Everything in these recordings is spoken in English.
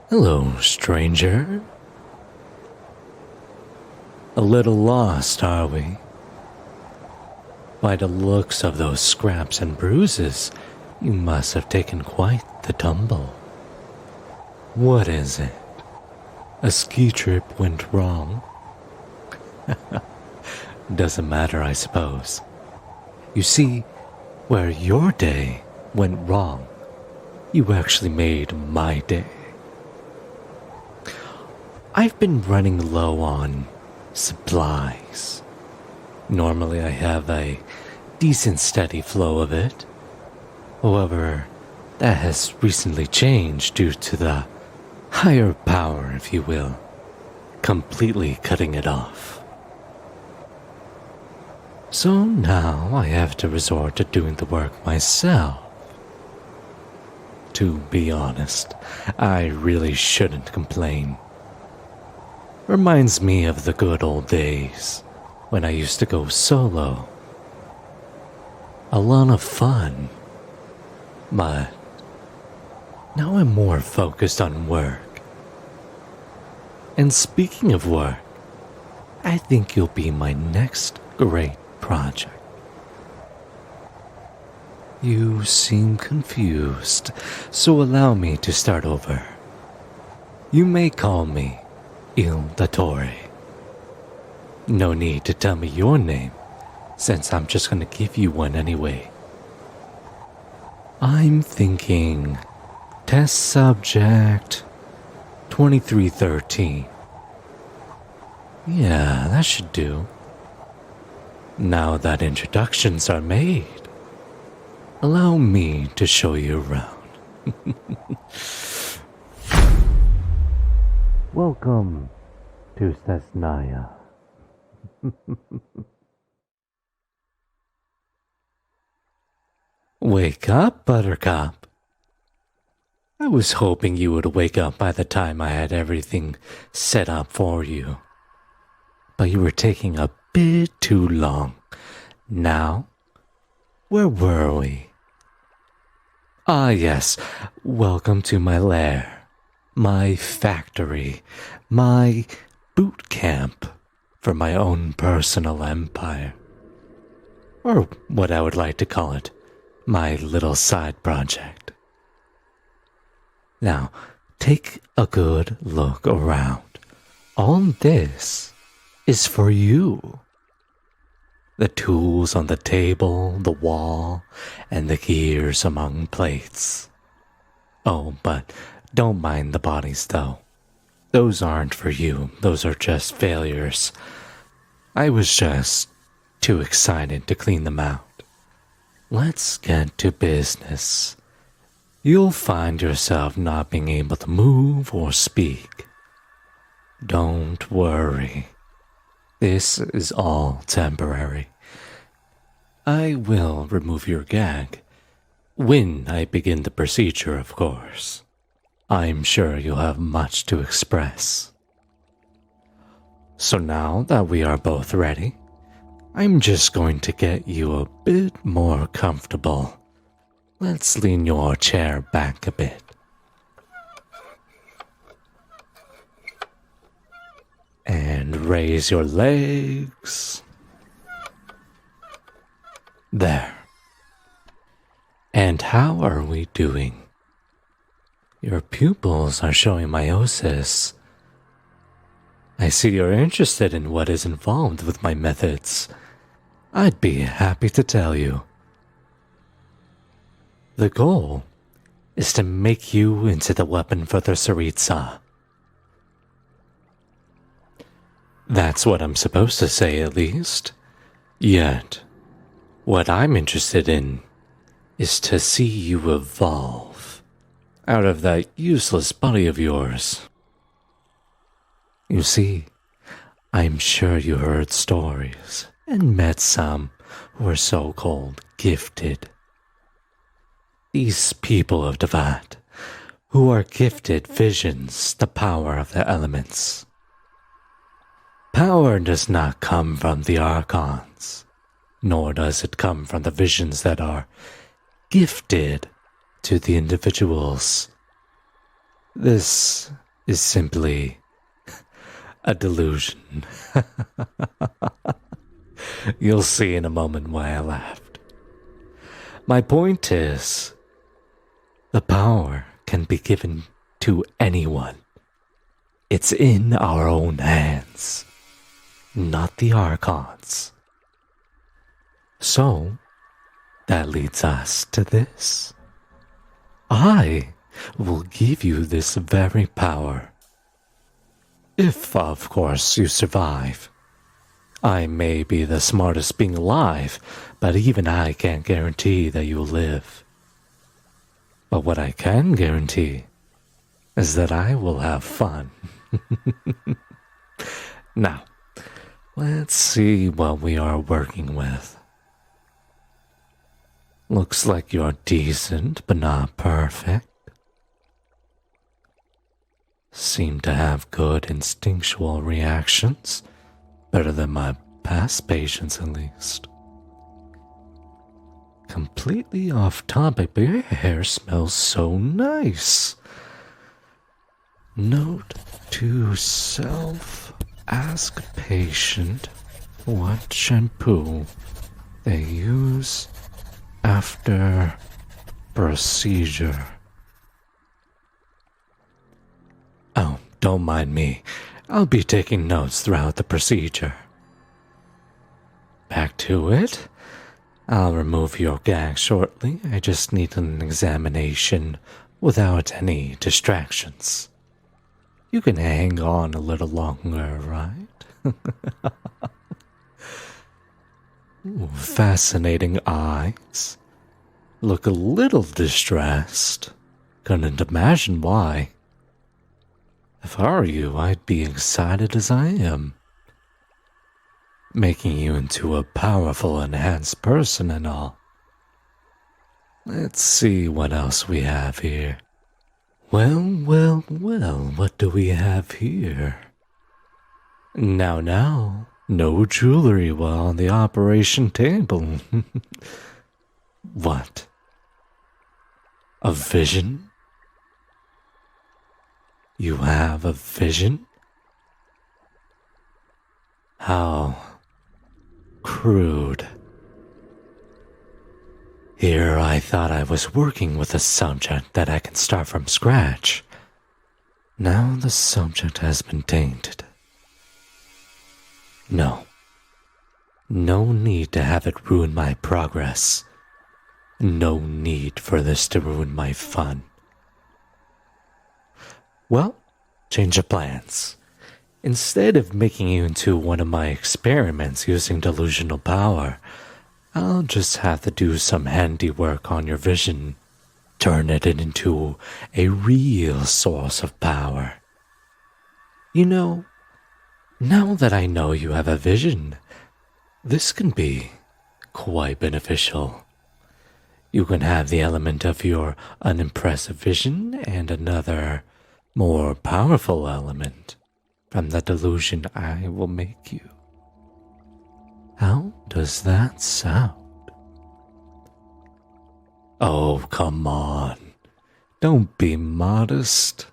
Hello, stranger. A little lost, are we? By the looks of those scraps and bruises, you must have taken quite the tumble. What is it? A ski trip went wrong? Doesn't matter, I suppose. You see, where your day went wrong, you actually made my day. I've been running low on supplies. Normally I have a decent steady flow of it. However, that has recently changed due to the higher power, if you will, completely cutting it off. So now I have to resort to doing the work myself. To be honest, I really shouldn't complain. Reminds me of the good old days when I used to go solo. A lot of fun. But now I'm more focused on work. And speaking of work, I think you'll be my next great project. You seem confused, so allow me to start over. You may call me Dottore. No need to tell me your name, since I'm just gonna give you one anyway. I'm thinking test subject 2313. Yeah, that should do. Now that introductions are made, allow me to show you around. Welcome to Cessnaya. Wake up, Buttercup. I was hoping you would wake up by the time I had everything set up for you. But you were taking a bit too long. Now, where were we? Ah, yes, welcome to my lair, my factory, my boot camp for my own personal empire. Or what I would like to call it, my little side project. Now, take a good look around. All this is for you. The tools on the table, the wall, and the gears among plates. Oh, but don't mind the bodies, though. Those aren't for you. Those are just failures. I was just too excited to clean them out. Let's get to business. You'll find yourself not being able to move or speak. Don't worry. This is all temporary. I will remove your gag. When I begin the procedure, of course. I'm sure you'll have much to express. So now that we are both ready, I'm just going to get you a bit more comfortable. Let's lean your chair back a bit. And raise your legs. There. And how are we doing? Your pupils are showing meiosis. I see you're interested in what is involved with my methods. I'd be happy to tell you. The goal is to make you into the weapon for the Tsaritsa. That's what I'm supposed to say, at least. Yet, what I'm interested in is to see you evolve out of that useless body of yours. You see, I'm sure you heard stories and met some who are so-called gifted. These people of Devat, who are gifted visions, the power of the elements. Power does not come from the archons, nor does it come from the visions that are gifted to the individuals. This is simply a delusion. You'll see in a moment why I laughed. My point is, the power can be given to anyone. It's in our own hands, not the Archons. So, that leads us to this. I will give you this very power. If, of course, you survive. I may be the smartest being alive, but even I can't guarantee that you'll live. But what I can guarantee is that I will have fun. Now, let's see what we are working with. Looks like you're decent, but not perfect. Seem to have good instinctual reactions. Better than my past patients, at least. Completely off topic, but your hair smells so nice. Note to self, ask patient what shampoo they use after procedure. Oh, don't mind me. I'll be taking notes throughout the procedure. Back to it. I'll remove your gag shortly. I just need an examination without any distractions. You can hang on a little longer, right? Ooh, fascinating eyes. Look a little distressed. Couldn't imagine why. If I were you, I'd be excited as I am. Making you into a powerful, enhanced person and all. Let's see what else we have here. Well, what do we have here? Now, no jewelry while on the operation table. What? A vision? You have a vision? How crude. Here I thought I was working with a subject that I can start from scratch. Now the subject has been tainted. No need to have it ruin my progress. No need for this to ruin my fun. Well, change of plans. Instead of making you into one of my experiments using delusional power, I'll just have to do some handiwork on your vision. Turn it into a real source of power. You know, now that I know you have a vision, this can be quite beneficial. You can have the element of your unimpressive vision and another, more powerful element from the delusion I will make you. How does that sound? Oh, come on. Don't be modest.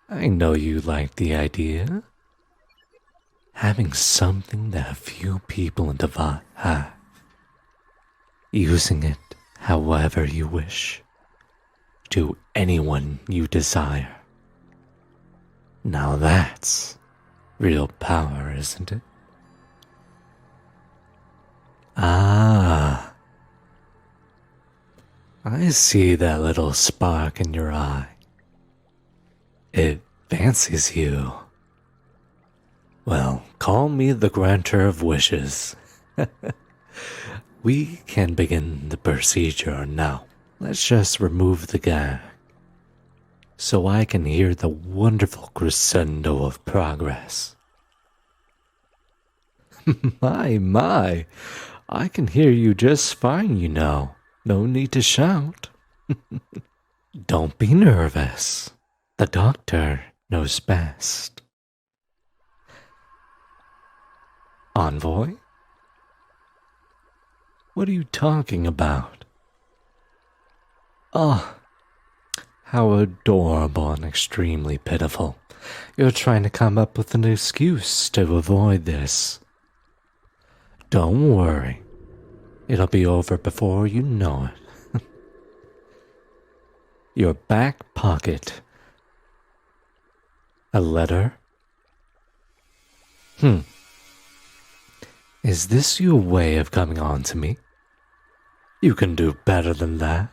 I know you like the idea. Having something that a few people in Divine have. Using it however you wish. To anyone you desire. Now that's real power, isn't it? Ah, I see that little spark in your eye. It fancies you. Well, call me the granter of wishes. We can begin the procedure now. Let's just remove the gag, so I can hear the wonderful crescendo of progress. My, I can hear you just fine, you know. No need to shout. Don't be nervous. The doctor knows best. Envoy? What are you talking about? Oh, How adorable and extremely pitiful. You're trying to come up with an excuse to avoid this. Don't worry. It'll be over before you know it. Your back pocket. A letter? Is this your way of coming on to me? You can do better than that.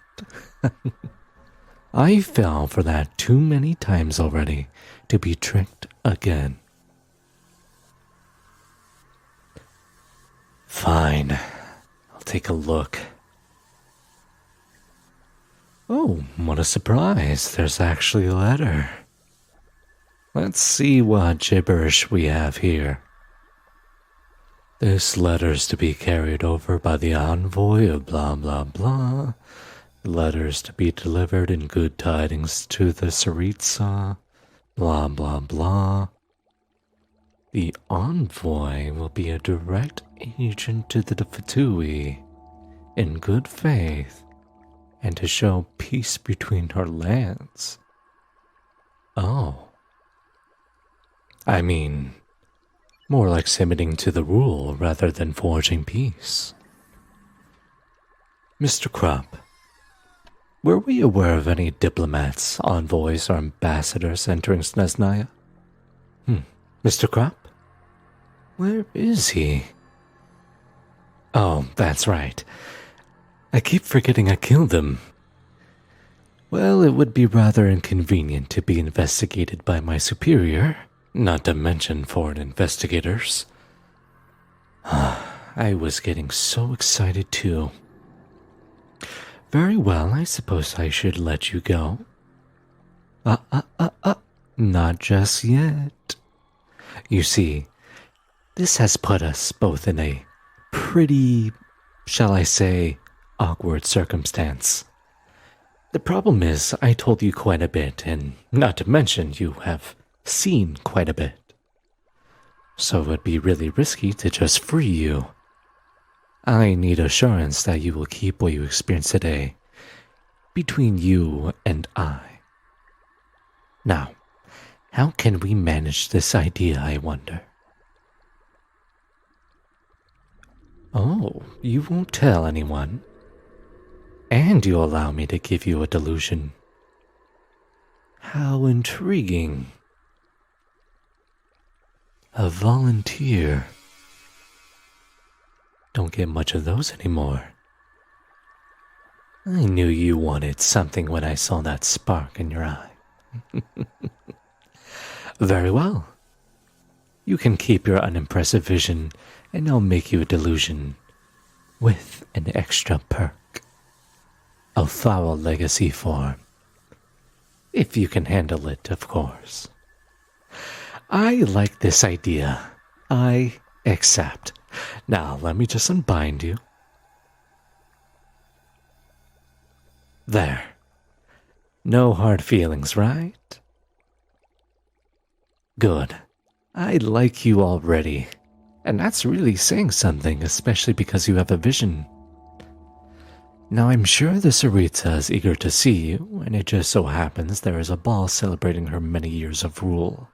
I fell for that too many times already to be tricked again. Fine. I'll take a look. Oh, what a surprise. There's actually a letter. Let's see what gibberish we have here. This letter's to be carried over by the envoy of blah blah blah. The letter's to be delivered in good tidings to the Tsaritsa, blah blah blah. The envoy will be a direct agent to the Fatui, in good faith, and to show peace between her lands. Oh. I mean, more like submitting to the rule rather than forging peace. Mr. Krupp, were we aware of any diplomats, envoys, or ambassadors entering Snezhnaya? Mr. Krupp? Where is he? Oh, that's right. I keep forgetting I killed him. Well, it would be rather inconvenient to be investigated by my superior, not to mention foreign investigators. I was getting so excited too. Very well, I suppose I should let you go. Not just yet. You see, this has put us both in a pretty, shall I say, awkward circumstance. The problem is, I told you quite a bit, and not to mention you have seen quite a bit. So it would be really risky to just free you. I need assurance that you will keep what you experienced today between you and I. Now, how can we manage this idea, I wonder? Oh, you won't tell anyone? And you allow me to give you a delusion. How intriguing. A volunteer. Don't get much of those anymore. I knew you wanted something when I saw that spark in your eye. Very well. You can keep your unimpressive vision, and I'll make you a delusion with an extra perk. A foul legacy form. If you can handle it, of course. I like this idea. I accept. Now, let me just unbind you. There. No hard feelings, right? Good. I like you already. And that's really saying something, especially because you have a vision. Now, I'm sure the Tsaritsa is eager to see you, and it just so happens there is a ball celebrating her many years of rule.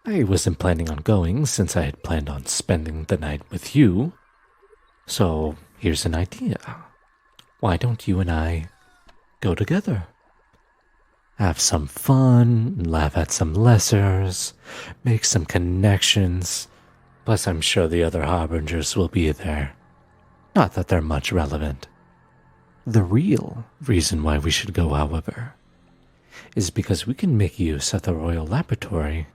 I wasn't planning on going since I had planned on spending the night with you. So, here's an idea. Why don't you and I go together? Have some fun, laugh at some lessers, make some connections. Plus, I'm sure the other harbingers will be there. Not that they're much relevant. The real reason why we should go, however, is because we can make use of the Royal Laboratory,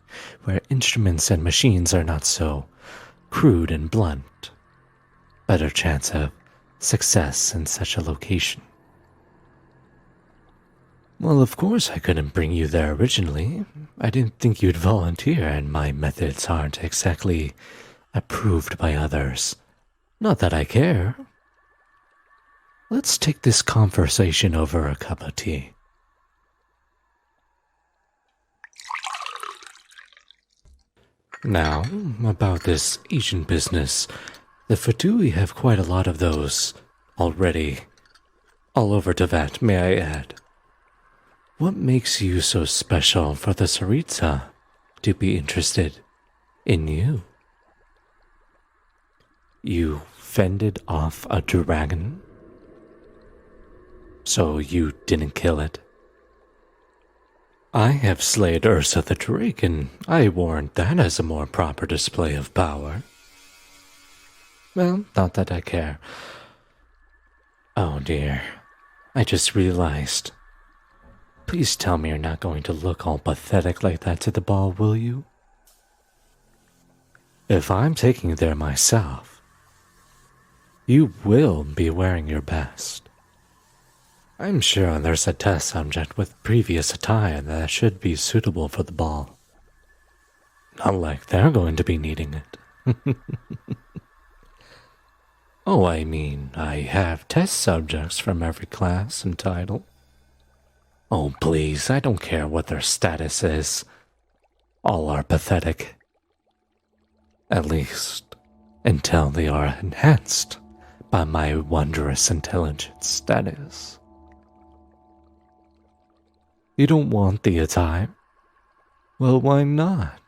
where instruments and machines are not so crude and blunt. Better chance of success in such a location. Well, of course I couldn't bring you there originally. I didn't think you'd volunteer, and my methods aren't exactly approved by others. Not that I care. Let's take this conversation over a cup of tea. Now, about this agent business. The Fatui have quite a lot of those already. All over Tibet, may I add. What makes you so special for the Tsaritsa to be interested in you? You fended off a dragon, so you didn't kill it. I have slayed Ursa the Drake, and I warrant that as a more proper display of power. Well, not that I care. Oh dear, I just realized. Please tell me you're not going to look all pathetic like that to the ball, will you? If I'm taking you there myself, you will be wearing your best. I'm sure there's a test subject with previous attire that should be suitable for the ball. Not like they're going to be needing it. Oh, I mean, I have test subjects from every class and title. Oh, please, I don't care what their status is. All are pathetic. At least, until they are enhanced by my wondrous intelligence, that is. You don't want the attire? Well, why not?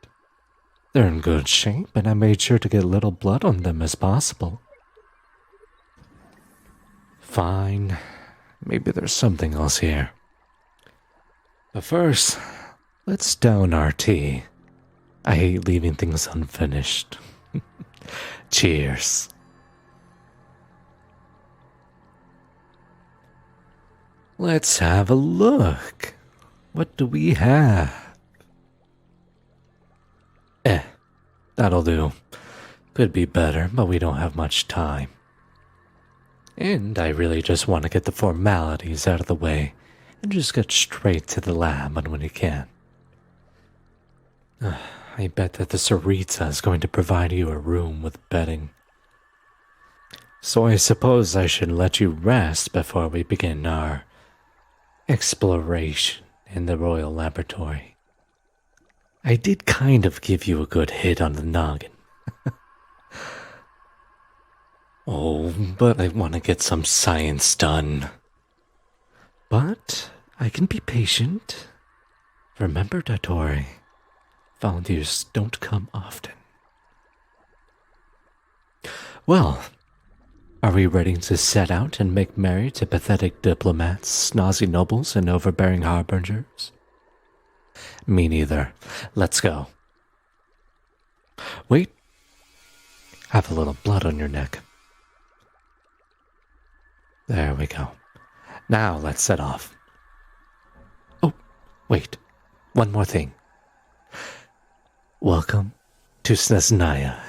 They're in good shape, and I made sure to get little blood on them as possible. Fine. Maybe there's something else here. But first, let's down our tea. I hate leaving things unfinished. Cheers. Let's have a look. What do we have? That'll do. Could be better, but we don't have much time. And I really just want to get the formalities out of the way and just get straight to the lab when we can. I bet that the Tsaritsa is going to provide you a room with bedding. So I suppose I should let you rest before we begin our exploration in the Royal Laboratory. I did kind of give you a good hit on the noggin. Oh, but I want to get some science done. But I can be patient. Remember, Dottore, volunteers don't come often. Well, are we ready to set out and make merry to pathetic diplomats, snazzy nobles, and overbearing harbingers? Me neither. Let's go. Wait. Have a little blood on your neck. There we go. Now let's set off. Oh, wait. One more thing. Welcome to Snezhnaya.